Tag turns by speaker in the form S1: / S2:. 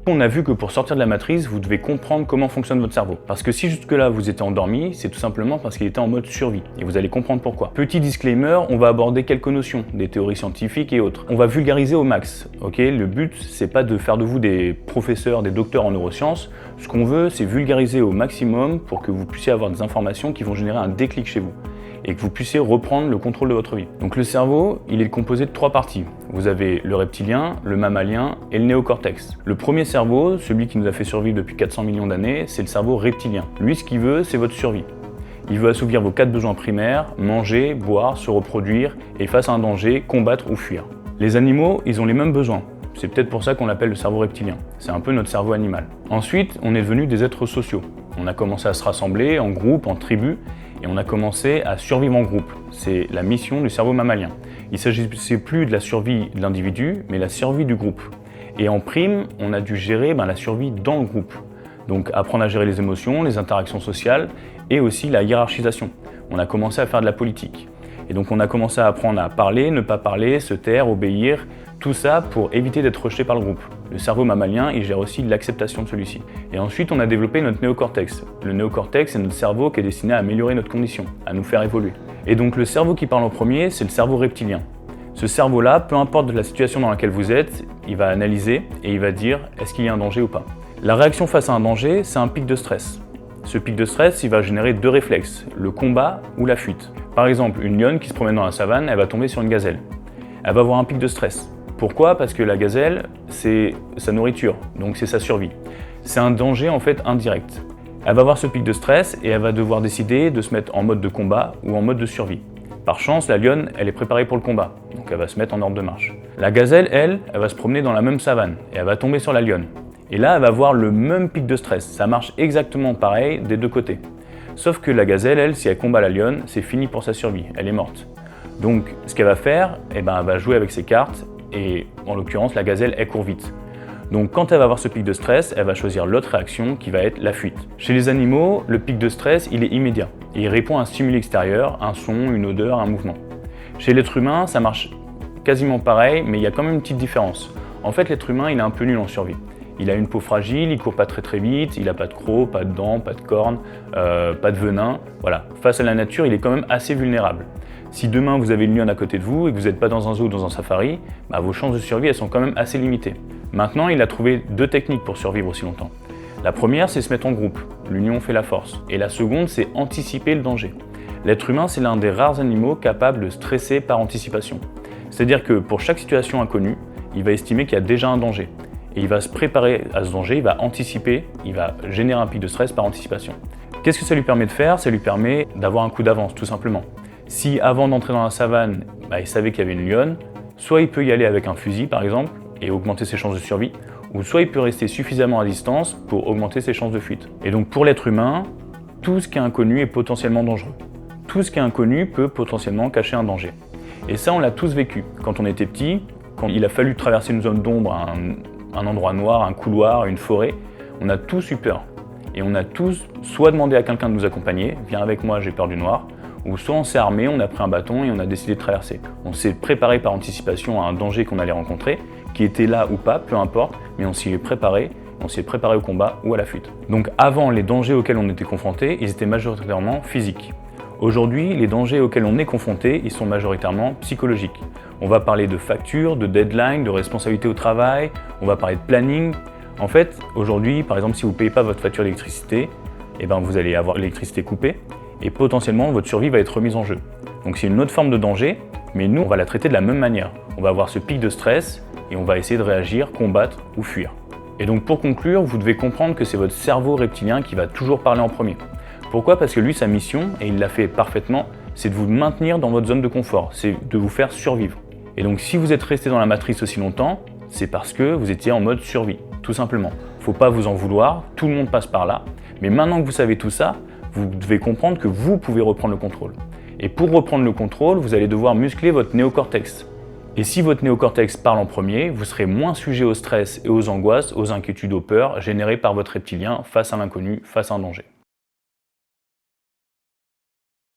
S1: On a vu que pour sortir de la matrice, vous devez comprendre comment fonctionne votre cerveau. Parce que si jusque-là vous étiez endormi, c'est tout simplement parce qu'il était en mode survie. Et vous allez comprendre pourquoi. Petit disclaimer, on va aborder quelques notions, des théories scientifiques et autres. On va vulgariser au max. Ok, le but, c'est pas de faire de vous des professeurs, des docteurs en neurosciences. Ce qu'on veut, c'est vulgariser au maximum pour que vous puissiez avoir des informations qui vont générer un déclic chez vous et que vous puissiez reprendre le contrôle de votre vie. Donc le cerveau, il est composé de 3 parties. Vous avez le reptilien, le mammalien et le néocortex. Le premier cerveau, celui qui nous a fait survivre depuis 400 millions d'années, c'est le cerveau reptilien. Lui, ce qu'il veut, c'est votre survie. Il veut assouvir vos 4 besoins primaires, manger, boire, se reproduire et face à un danger, combattre ou fuir. Les animaux, ils ont les mêmes besoins. C'est peut-être pour ça qu'on l'appelle le cerveau reptilien. C'est un peu notre cerveau animal. Ensuite, on est devenus des êtres sociaux. On a commencé à se rassembler en groupe, en tribu, et on a commencé à survivre en groupe. C'est la mission du cerveau mammalien. Il ne s'agissait plus de la survie de l'individu, mais la survie du groupe. Et en prime, on a dû gérer la survie dans le groupe. Donc apprendre à gérer les émotions, les interactions sociales et aussi la hiérarchisation. On a commencé à faire de la politique. Et donc on a commencé à apprendre à parler, ne pas parler, se taire, obéir, tout ça pour éviter d'être rejeté par le groupe. Le cerveau mammalien, il gère aussi l'acceptation de celui-ci. Et ensuite, on a développé notre néocortex. Le néocortex, c'est notre cerveau qui est destiné à améliorer notre condition, à nous faire évoluer. Et donc le cerveau qui parle en premier, c'est le cerveau reptilien. Ce cerveau-là, peu importe la situation dans laquelle vous êtes, il va analyser et il va dire est-ce qu'il y a un danger ou pas. La réaction face à un danger, c'est un pic de stress. Ce pic de stress, il va générer 2 réflexes, le combat ou la fuite. Par exemple, une lionne qui se promène dans la savane, elle va tomber sur une gazelle. Elle va avoir un pic de stress. Pourquoi ? Parce que la gazelle, c'est sa nourriture, donc c'est sa survie. C'est un danger en fait indirect. Elle va avoir ce pic de stress et elle va devoir décider de se mettre en mode de combat ou en mode de survie. Par chance, la lionne, elle est préparée pour le combat, donc elle va se mettre en ordre de marche. La gazelle, elle va se promener dans la même savane et elle va tomber sur la lionne. Et là, elle va avoir le même pic de stress. Ça marche exactement pareil des 2 côtés. Sauf que la gazelle, elle, si elle combat la lionne, c'est fini pour sa survie, elle est morte. Donc, ce qu'elle va faire, elle va jouer avec ses cartes et en l'occurrence, la gazelle, elle court vite. Donc, quand elle va avoir ce pic de stress, elle va choisir l'autre réaction qui va être la fuite. Chez les animaux, le pic de stress, il est immédiat et il répond à un stimuli extérieur, un son, une odeur, un mouvement. Chez l'être humain, ça marche quasiment pareil, mais il y a quand même une petite différence. En fait, l'être humain, il est un peu nul en survie. Il a une peau fragile, il court pas très vite, il a pas de crocs, pas de dents, pas de cornes, pas de venin. Voilà. Face à la nature, il est quand même assez vulnérable. Si demain vous avez une lionne à côté de vous et que vous n'êtes pas dans un zoo ou dans un safari, vos chances de survie elles sont quand même assez limitées. Maintenant, il a trouvé 2 techniques pour survivre aussi longtemps. La première, c'est se mettre en groupe. L'union fait la force. Et la seconde, c'est anticiper le danger. L'être humain, c'est l'un des rares animaux capables de stresser par anticipation. C'est-à-dire que pour chaque situation inconnue, il va estimer qu'il y a déjà un danger. Et il va se préparer à ce danger, il va anticiper, il va générer un pic de stress par anticipation. Qu'est-ce que ça lui permet de faire ? Ça lui permet d'avoir un coup d'avance, tout simplement. Si avant d'entrer dans la savane, il savait qu'il y avait une lionne, soit il peut y aller avec un fusil par exemple et augmenter ses chances de survie, ou soit il peut rester suffisamment à distance pour augmenter ses chances de fuite. Et donc pour l'être humain, tout ce qui est inconnu est potentiellement dangereux. Tout ce qui est inconnu peut potentiellement cacher un danger. Et ça, on l'a tous vécu. Quand on était petit, quand il a fallu traverser une zone d'ombre, un endroit noir, un couloir, une forêt, on a tous eu peur. Et on a tous soit demandé à quelqu'un de nous accompagner, viens avec moi, j'ai peur du noir, ou soit on s'est armé, on a pris un bâton et on a décidé de traverser. On s'est préparé par anticipation à un danger qu'on allait rencontrer, qui était là ou pas, peu importe, mais on s'y est préparé au combat ou à la fuite. Donc avant, les dangers auxquels on était confrontés, ils étaient majoritairement physiques. Aujourd'hui, les dangers auxquels on est confronté, ils sont majoritairement psychologiques. On va parler de factures, de deadline, de responsabilité au travail, on va parler de planning. En fait, aujourd'hui, par exemple, si vous ne payez pas votre facture d'électricité, vous allez avoir l'électricité coupée et potentiellement votre survie va être remise en jeu. Donc c'est une autre forme de danger, mais nous, on va la traiter de la même manière. On va avoir ce pic de stress et on va essayer de réagir, combattre ou fuir. Et donc pour conclure, vous devez comprendre que c'est votre cerveau reptilien qui va toujours parler en premier. Pourquoi ? Parce que lui, sa mission, et il l'a fait parfaitement, c'est de vous maintenir dans votre zone de confort, c'est de vous faire survivre. Et donc si vous êtes resté dans la matrice aussi longtemps, c'est parce que vous étiez en mode survie, tout simplement. Faut pas vous en vouloir, tout le monde passe par là, mais maintenant que vous savez tout ça, vous devez comprendre que vous pouvez reprendre le contrôle. Et pour reprendre le contrôle, vous allez devoir muscler votre néocortex. Et si votre néocortex parle en premier, vous serez moins sujet au stress et aux angoisses, aux inquiétudes, aux peurs générées par votre reptilien face à l'inconnu, face à un danger.